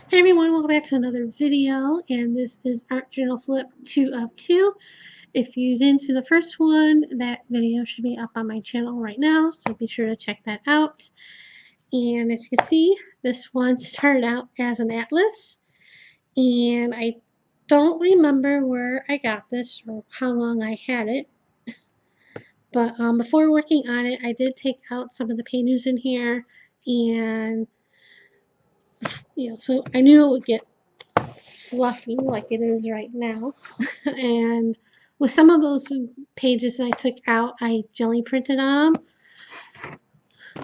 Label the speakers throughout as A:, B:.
A: Hey everyone, welcome back to another video, and this is Art Journal Flip 2 of 2. If you didn't see the first one, that video should be up on my channel right now, so be sure to check that out. And as you can see, this one started out as an atlas, and I don't remember where I got this or how long I had it, but before working on it, I did take out some of the pages in here, and so I knew it would get fluffy like it is right now. And with some of those pages that I took out, I jelly printed on them.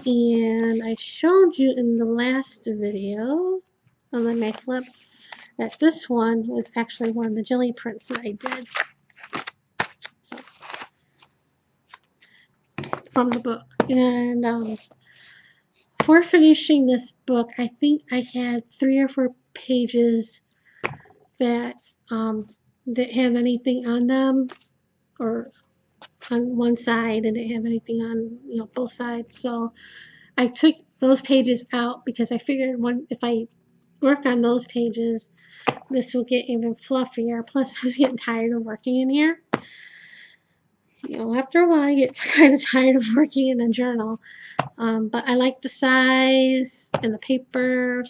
A: And I showed you in the last video on my flip that this one was actually one of the jelly prints that I did. So, from the book. And for finishing this book, I think I had 3 or 4 pages that didn't have anything on them, or on one side, and didn't have anything on both sides. So I took those pages out because I figured if I work on those pages, this will get even fluffier. Plus, I was getting tired of working in here. After a while, I get kind of tired of working in a journal. But I like the size and the paper.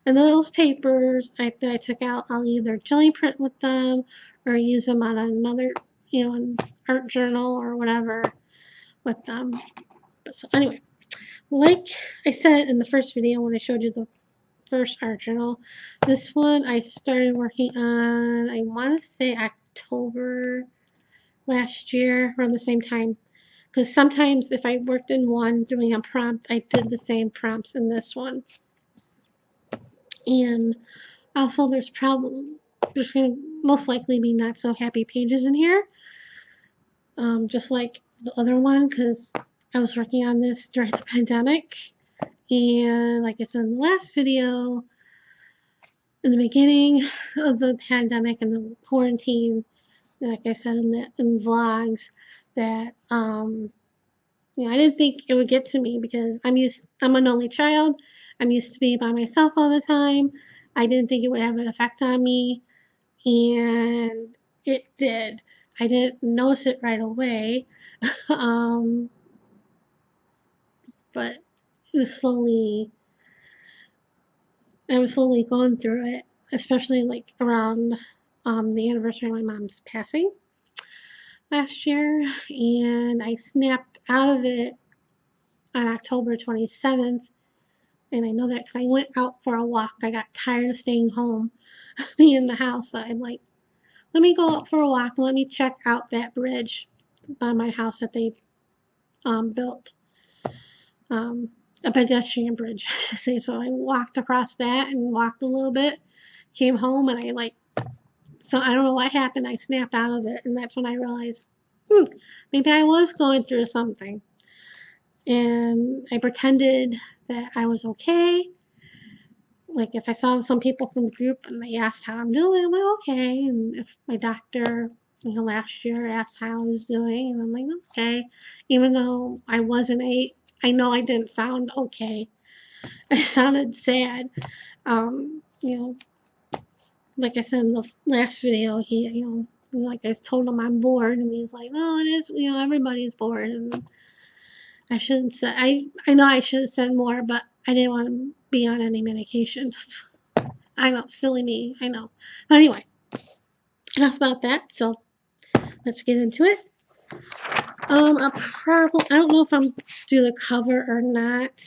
A: And those papers that I took out, I'll either jelly print with them or use them on another, an art journal or whatever with them. So anyway, like I said in the first video when I showed you the first art journal, this one I started working on, I want to say October last year, around the same time. Because sometimes if I worked in one doing a prompt, I did the same prompts in this one. And also there's going to most likely be not so happy pages in here. Just like the other one, because I was working on this during the pandemic. And like I said in the last video, in the beginning of the pandemic and the quarantine, like I said in vlogs, that I didn't think it would get to me because I'm an only child. I'm used to being by myself all the time. I didn't think it would have an effect on me, and it did. I didn't notice it right away, but it was I was slowly going through it, especially like around the anniversary of my mom's passing last year, and I snapped out of it on October 27th. And I know that because I went out for a walk. I got tired of staying home, being in the house. So I'm like, let me go out for a walk and let me check out that bridge by my house that they built. A pedestrian bridge, I should say. So I walked across that and walked a little bit, came home, and so I don't know what happened. I snapped out of it, and that's when I realized, maybe I was going through something. And I pretended that I was okay. Like if I saw some people from the group and they asked how I'm doing, I'm like, okay. And if my doctor, last year asked how I was doing, and I'm like, okay. Even though I wasn't I know I didn't sound okay. I sounded sad. Like I said in the last video, like I told him I'm bored, and he's like, oh, it is, everybody's bored. And I shouldn't say, I know I should have said more, but I didn't want to be on any medication. I know, silly me, I know. But anyway, enough about that. So let's get into it. I don't know if I'm do the cover or not.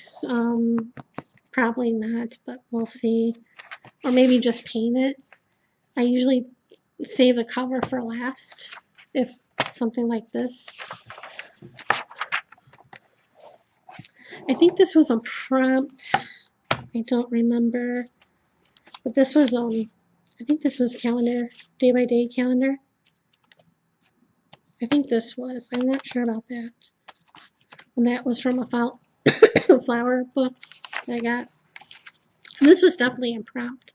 A: Probably not, but we'll see. Or maybe just paint it. I usually save the cover for last, if something like this. I think this was a prompt. I don't remember. But this was, I think this was calendar, day by day calendar. I think this was. I'm not sure about that. And that was from a flower book that I got. This was definitely a prompt.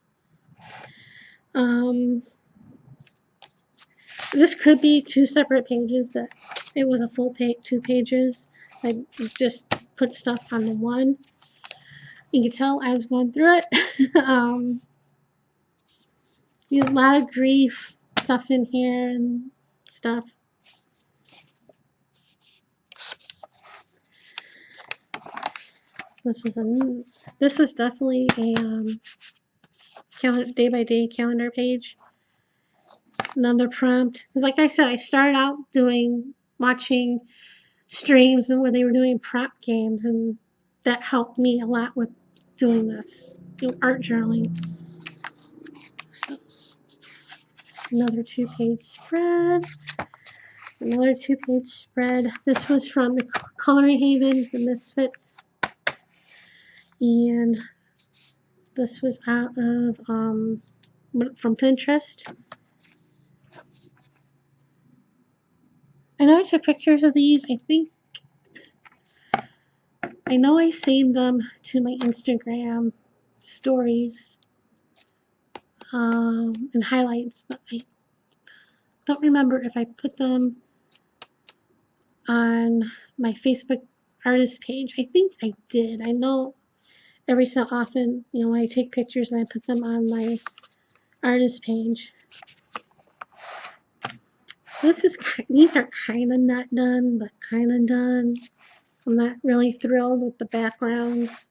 A: This could be 2 separate pages, but it was a full page, 2 pages. I just put stuff on the one. You can tell I was going through it. A lot of grief stuff in here and stuff. This was definitely a day by day calendar page. Another prompt. Like I said, I started out watching streams and where they were doing prompt games, and that helped me a lot with doing this, art journaling. So, another 2-page spread. Another 2-page spread. This was from the Coloring Haven, the Misfits. And this was out of, from Pinterest. I know I took pictures of these. I know I saved them to my Instagram stories and highlights, but I don't remember if I put them on my Facebook artist page. I think I did. I know every so often, I take pictures and I put them on my artist page. These are kind of not done, but kind of done. I'm not really thrilled with the backgrounds.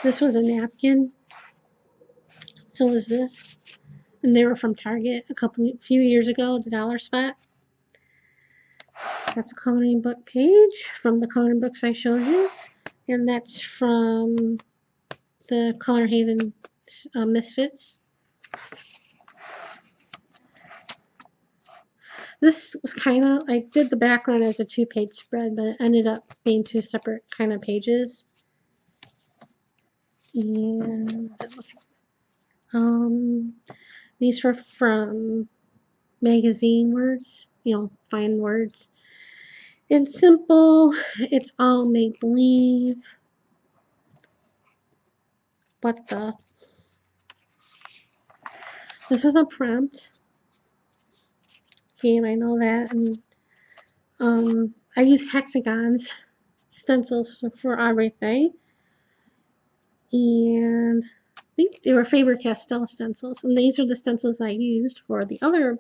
A: This was a napkin. So was this. And they were from Target few years ago, the dollar spot. That's a coloring book page from the coloring books I showed you. And that's from the Color Haven Misfits. This was I did the background as a 2-page spread, but it ended up being 2 separate kind of pages. And these were from magazine words, fine words. It's simple, it's all make-believe. This was a prompt. Okay, I know that. And I use hexagons, stencils for everything. And I think they were Faber-Castell stencils. And these are the stencils I used for in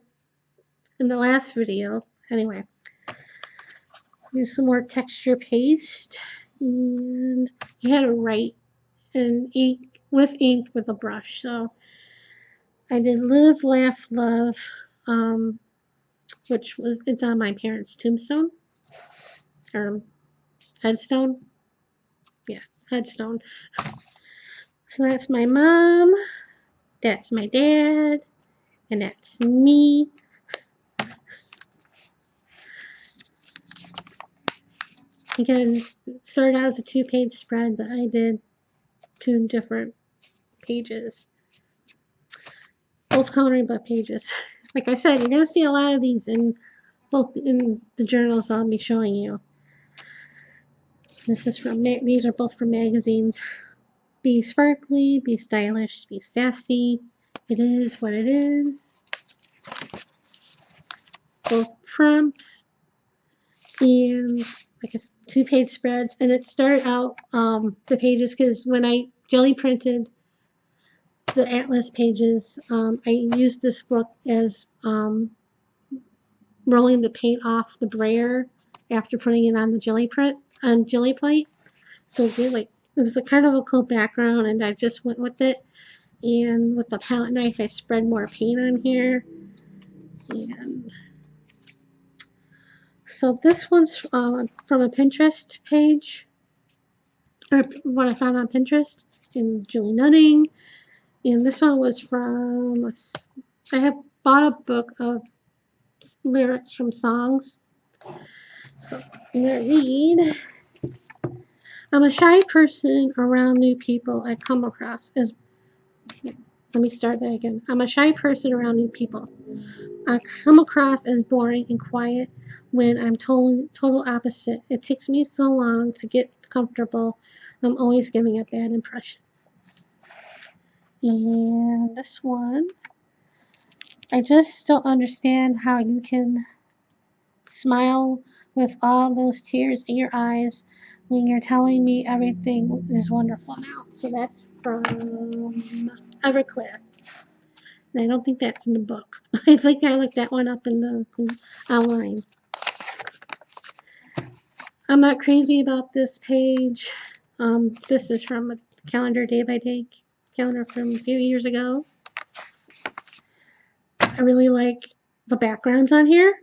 A: the last video. Anyway, use some more texture paste. And you had to write and ink with a brush. So I did Live, Laugh, Love, it's on my parents' tombstone, or headstone. Yeah, headstone. So that's my mom, that's my dad, and that's me. Again, it started out as a 2-page spread, but I did 2 different pages. Both coloring book pages. Like I said, you're going to see a lot of these in the journals I'll be showing you. These are both from magazines. Be sparkly, be stylish, be sassy. It is what it is. Both prompts. And like I said, 2-page spreads. And it started out the pages because when I jelly printed the atlas pages, I used this book as rolling the paint off the brayer after putting it on the jelly plate. So it was a kind of a cool background, and I just went with it. And with the palette knife, I spread more paint on here. And so this one's from a Pinterest page, or what I found on Pinterest, in Julie Nutting. And this one was from, I have bought a book of lyrics from songs. So I'm going to read. I'm a shy person around new people I come across as. Let me start that again. I'm a shy person around new people. I come across as boring and quiet when I'm total opposite. It takes me so long to get comfortable. I'm always giving a bad impression. And this one, I just don't understand how you can Smile with all those tears in your eyes when you're telling me everything is wonderful now. So that's from Everclear. And I don't think that's in the book. I think I looked that one up in the online. I'm not crazy about this page. This is from a calendar day by day calendar from a few years ago. I really like the backgrounds on here.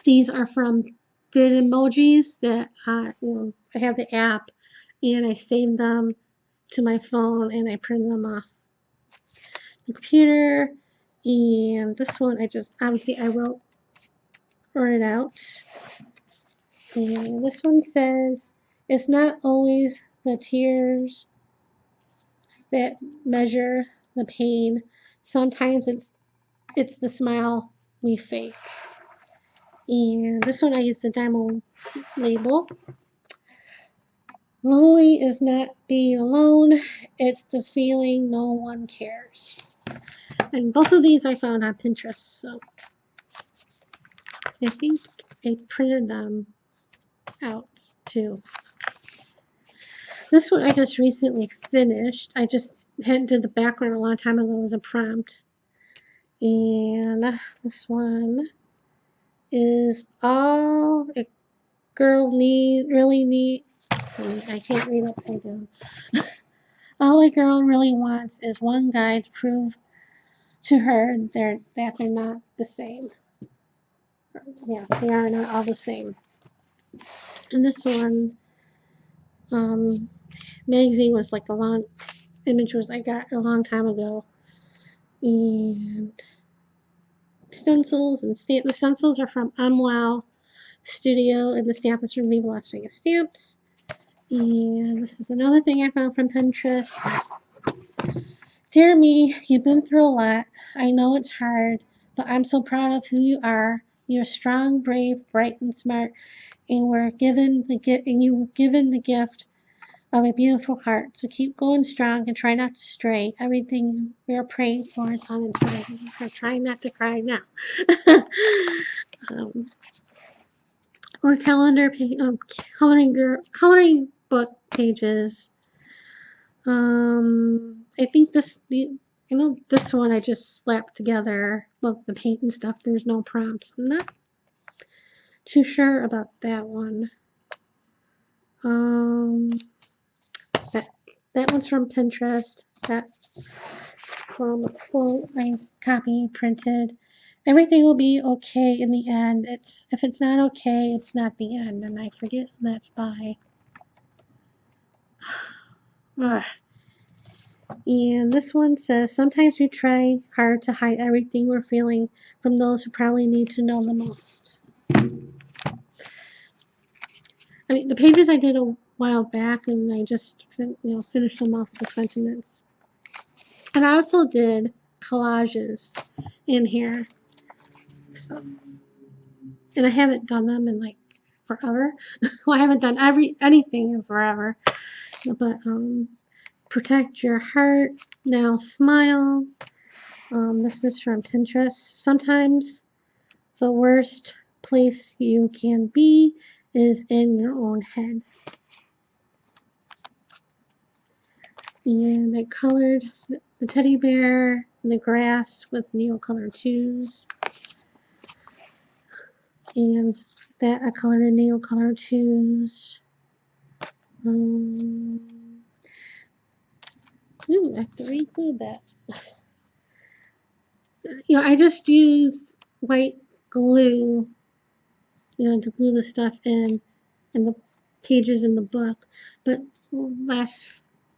A: These are from Bitmojis that I have the app and I saved them to my phone and I printed them off the computer. And this one I just obviously I wrote it out. And this one says, it's not always the tears that measure the pain. Sometimes it's the smile we fake. And this one I used the demo label. Lonely is not being alone, it's the feeling no one cares. And both of these I found on Pinterest, so I think I printed them out too. This one I just recently finished. I just hadn't did the background a long time ago as a prompt. And this one is all a girl really need. I can't read upside down. All a girl really wants is one guy to prove to her that they're not the same. Yeah, they are not all the same. And this one, magazine was like a long image was I got a long time ago. And stencils and the stencils are from Wow Studio and the stamp is from Viva Las Vegas Stamps. And this is another thing I found from Pinterest. Dear me, you've been through a lot. I know it's hard, but I'm so proud of who you are. You're strong, brave, bright, and smart, and you were given the gift of a beautiful heart. So keep going strong and try not to stray. Everything we're praying for is on its way. I'm trying not to cry now. Or coloring book pages. I think this one I just slapped together. Well, the paint and stuff. There's no prompts. I'm not too sure about that one. That one's from Pinterest. That from a quote I copied, printed. Everything will be okay in the end. If it's not okay, it's not the end. And I forget who that's by. And this one says, sometimes we try hard to hide everything we're feeling from those who probably need to know the most. I mean, the pages I did a while back, and I just finished them off with the sentiments. And I also did collages in here. So, and I haven't done them in like forever. Well, I haven't done anything in forever. But protect your heart. Now smile. This is from Pinterest. Sometimes the worst place you can be is in your own head. And I colored the teddy bear and the grass with Neocolor 2s. And that I colored in Neocolor 2s. I have to re-glue that. I just used white glue, to glue the stuff in the pages in the book. But last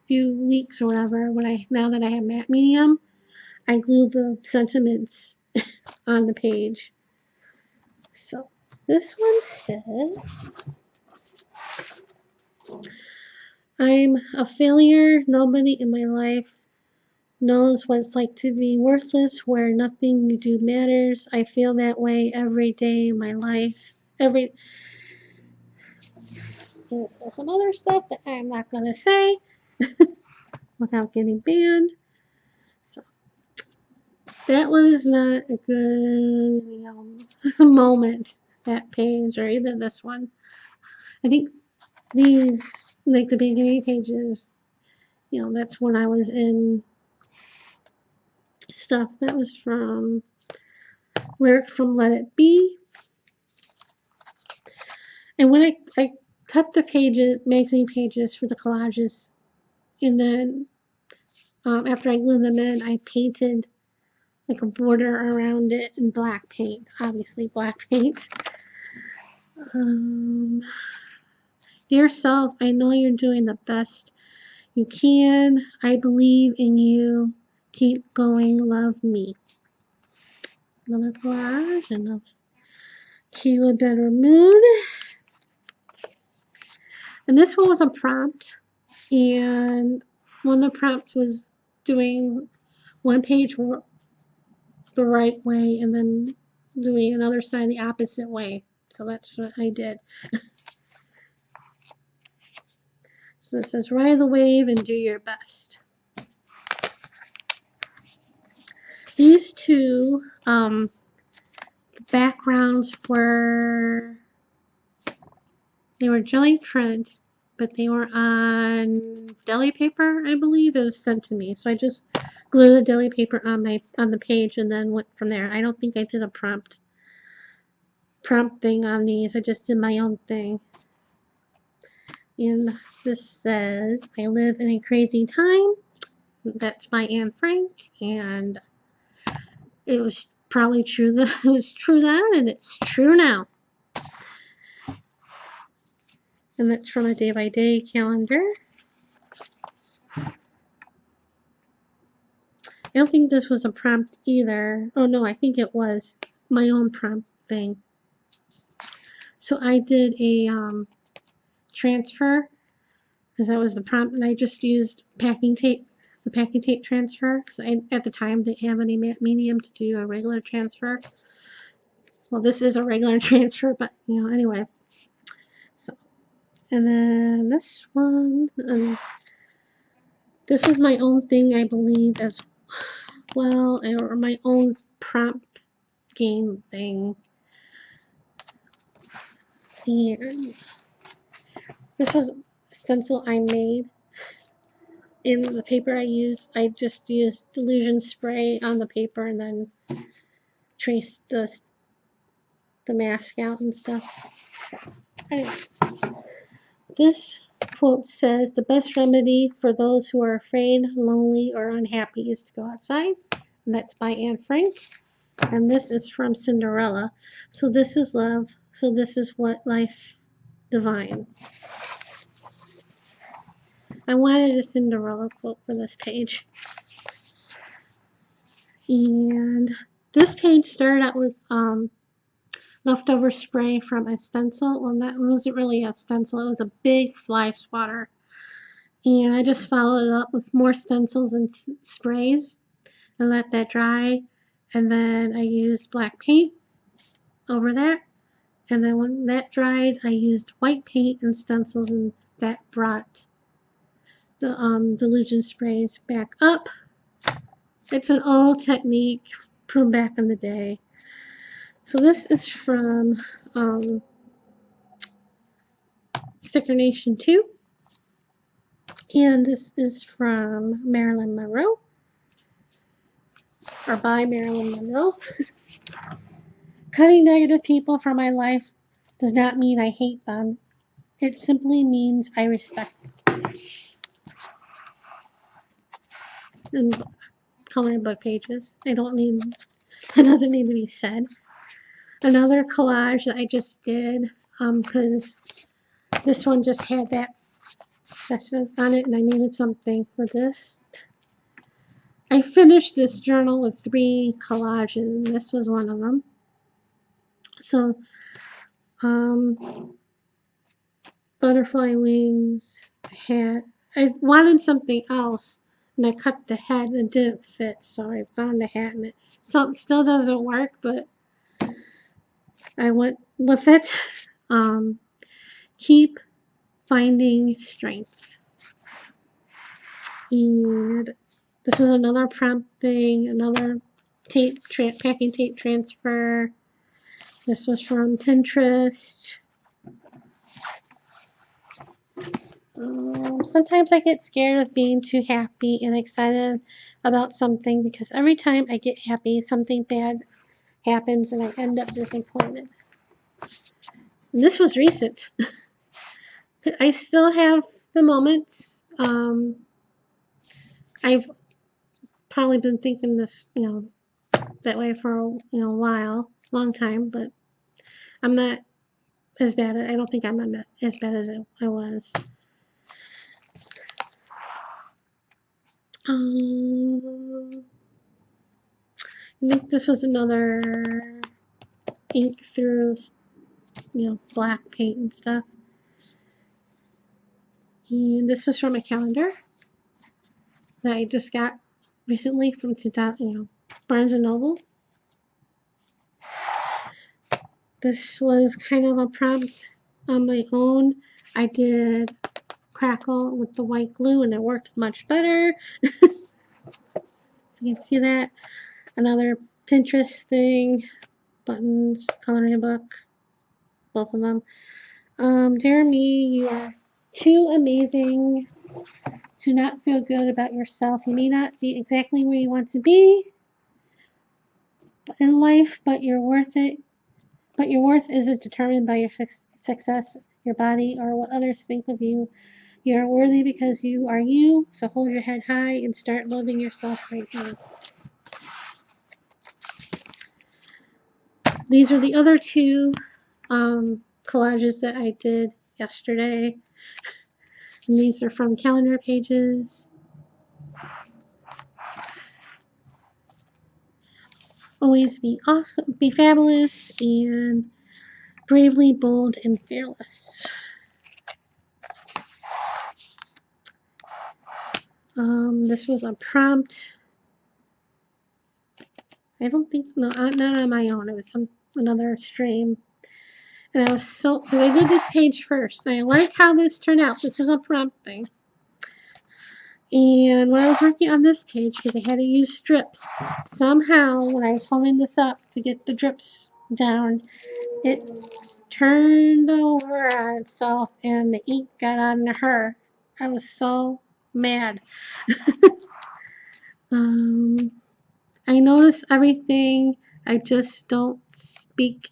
A: few weeks or whatever, now that I have matte medium, I glue the sentiments on the page. So this one says, I'm a failure. Nobody in my life knows what it's like to be worthless, where nothing you do matters. I feel that way every day in my life. And it says some other stuff that I'm not going to say without getting banned. So that was not a good, moment, that page, or either this one. I think these, like the beginning pages, that's when I was in stuff that was from Lyric from Let It Be. And when I cut the pages, magazine pages for the collages, and then after I glued them in, I painted like a border around it in black paint, obviously black paint. Dear self, I know you're doing the best you can. I believe in you. Keep going. Love me. Another collage and a cue a better mood. And this one was a prompt, and one of the prompts was doing one page the right way and then doing another side the opposite way. So that's what I did. So it says, ride the wave and do your best. These two backgrounds they were jelly print, but they were on deli paper, I believe. It was sent to me. So I just glued the deli paper on the page and then went from there. I don't think I did a prompt thing on these. I just did my own thing. And this says, I live in a crazy time. That's by Anne Frank, and it was probably true that it was true then, and it's true now. And that's from a day-by-day calendar. I don't think this was a prompt either. Oh no, I think it was my own prompt thing. So I did a transfer, because that was the prompt, and I just used packing tape, the packing tape transfer, because I at the time didn't have any medium to do a regular transfer. Well, this is a regular transfer, but anyway. So, and then this one, this was my own thing, I believe, as well, or my own prompt game thing. And this was a stencil I made. In the paper I just used Delusion spray on the paper and then traced the mask out and stuff. So, anyway, this quote says, the best remedy for those who are afraid, lonely, or unhappy is to go outside. And that's by Anne Frank. And this is from Cinderella. So this is love. So this is what life divine. I wanted a Cinderella quote for this page. And this page started out with leftover spray from a stencil. Well, that wasn't really a stencil. It was a big fly swatter. And I just followed it up with more stencils and sprays and let that dry. And then I used black paint over that. And then when that dried, I used white paint and stencils, and that brought the Delusion sprays back up. It's an old technique from back in the day. So this is from Sticker Nation 2. And this is from Marilyn Monroe. Or by Marilyn Monroe. Cutting negative people from my life does not mean I hate them. It simply means I respect them. And coloring book pages. It doesn't need to be said. Another collage that I just did, because this one just had that message on it, and I needed something for this. I finished this journal with 3 collages, and this was one of them. So, butterfly wings, hat. I wanted something else, and I cut the head and it didn't fit, so I found a hat, and it still doesn't work, but I went with it. Keep finding strength. And this was another prompt thing, another packing tape transfer. This was from Pinterest. Sometimes I get scared of being too happy and excited about something because every time I get happy, something bad happens and I end up disappointed. And this was recent. I still have the moments. I've probably been thinking this, that way for a while, long time, but I'm not as bad. I don't think I'm as bad as I was. I think this was another ink through, black paint and stuff. And this is from a calendar that I just got recently from 2000, Barnes and Noble. This was kind of a prompt on my own. I did crackle with the white glue and it worked much better. You can see that. Another Pinterest thing, buttons, coloring book, both of them. Jeremy, you are too amazing to not feel good about yourself. You may not be exactly where you want to be in life, but you're worth it. But your worth isn't determined by your success, your body, or what others think of you. You are worthy because you are you, so hold your head high and start loving yourself right now. These are the other two collages that I did yesterday. And these are from calendar pages. Always be awesome, be fabulous, and bravely bold and fearless. This was a prompt. I don't think, no, not on my own. It was another stream. And I was because I did this page first. And I like how this turned out. This was a prompt thing. And when I was working on this page, because I had to use strips, somehow when I was holding this up to get the drips down, it turned over on itself and the ink got on her. I was so mad. I notice everything. I just don't speak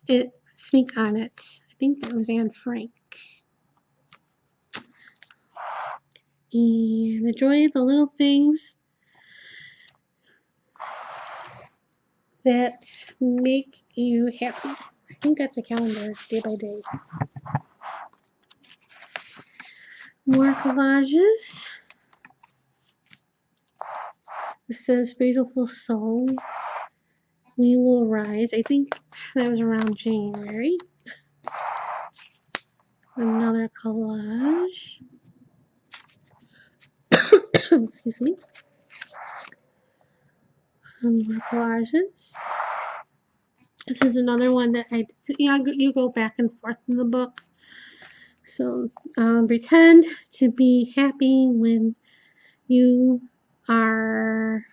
A: on it. I think that was Anne Frank. And enjoy the little things that make you happy. I think that's a calendar, day by day. More collages. This says beautiful soul. We will rise. I think that was around January. Another collage. Excuse me. More collages. This is another one that you go back and forth in the book. So pretend to be happy when you are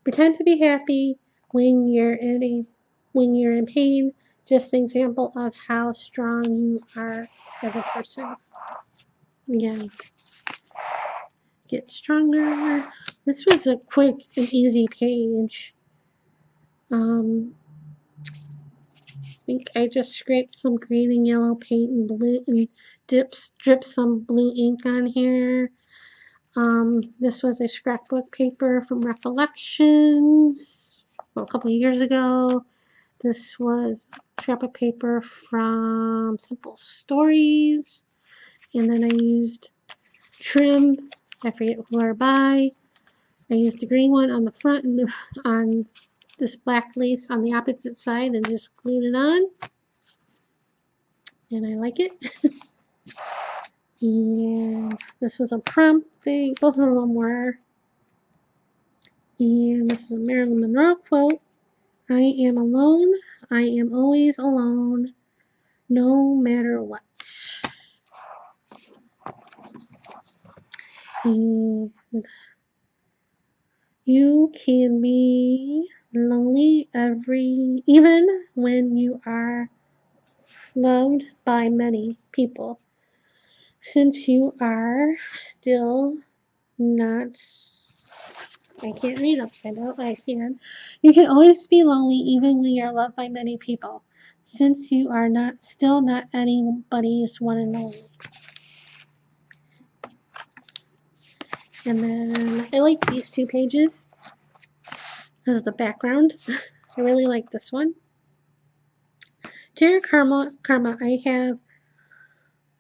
A: pretend to be happy when you're in pain. Just an example of how strong you are as a person. Again, get stronger. This was a quick and easy page. I think I just scraped some green and yellow paint and blue and dripped some blue ink on here. This was a scrapbook paper from Recollections a couple of years ago. This was scrapbook paper from Simple Stories. And then I used trim. I forget where by. I used the green one on the front and on this black lace on the opposite side and just glued it on. And I like it. And this was a prompt thing. Both of them were. And this is a Marilyn Monroe quote. I am alone. I am always alone, no matter what. And You can be lonely even when you are loved by many people, since you are still not. I can't read upside down. I can. You can always be lonely even when you're loved by many people, since you are still not anybody's one and only. And then I like these two pages. This is the background. I really like this one. Dear Karma, I have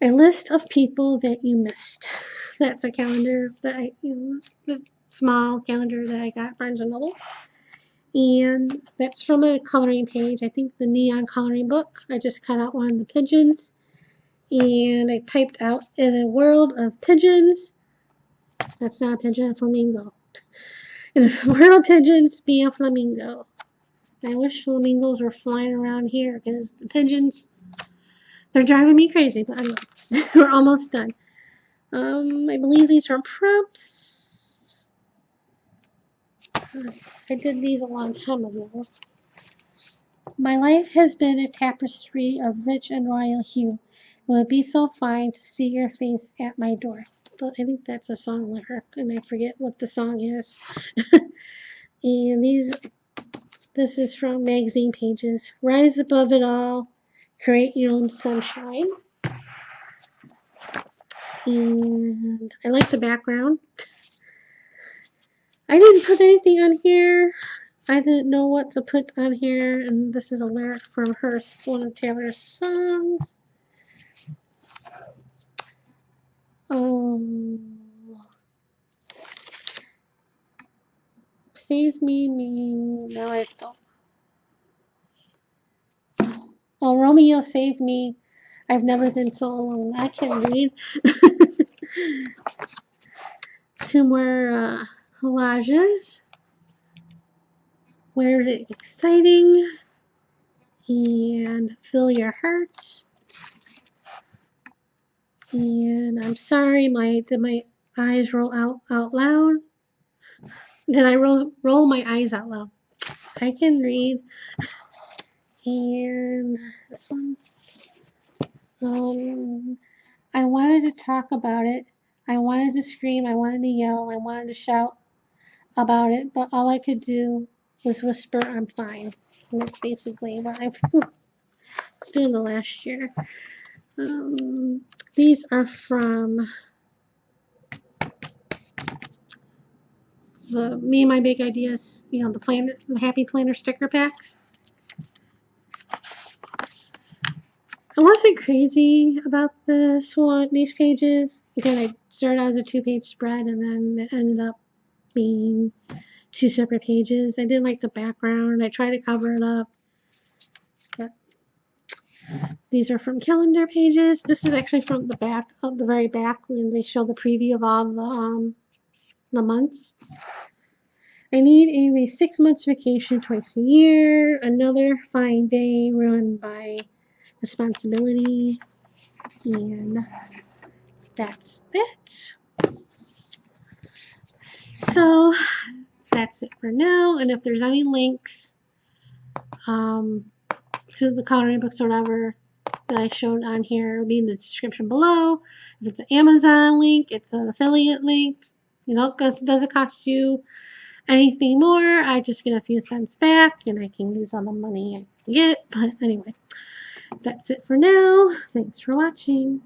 A: a list of people that you missed. That's a calendar that the small calendar that I got Barnes and Noble. And that's from a coloring page. I think the neon coloring book. I just cut out one of the pigeons. And I typed out, in a world of pigeons. That's not a pigeon, a flamingo. In a world of pigeons, be a flamingo. I wish flamingos were flying around here because the pigeons, they're driving me crazy. But anyway, we're almost done. I believe these are prompts. I did these a long time ago. My life has been a tapestry of rich and royal hue. It would be so fine to see your face at my door. But I think that's a song lyric, and I forget what the song is. And this is from magazine pages. Rise above it all. Create your own sunshine. And I like the background. I didn't put anything on here. I didn't know what to put on here. And this is a lyric from one of Taylor's songs. Save me. No, I don't. Oh, Romeo, save me. I've never been so alone. I can read. Two more collages. Where is it exciting? And fill your heart. And I'm sorry, did my eyes roll out loud? Did I roll my eyes out loud? I can read. And this one. I wanted to talk about it. I wanted to scream. I wanted to yell. I wanted to shout about it. But all I could do was whisper, I'm fine. And that's basically what I was doing the last year. These are from the Me and My Big Ideas, the Happy Planner sticker packs. I wasn't crazy about these pages. Again, I started out as a 2-page spread and then it ended up being 2 separate pages. I didn't like the background. I tried to cover it up. But these are from calendar pages. This is actually from the back, of the very back, when they show the preview of all the months. I need a 6 months vacation twice a year. Another fine day ruined by responsibility. And that's it. So that's it for now. And if there's any links to the coloring books or whatever that I showed on here, it'll be in the description below. If it's an Amazon link, it's an affiliate link. Because it doesn't cost you anything more. I just get a few cents back and I can use all the money I get. But anyway, that's it for now. Thanks for watching.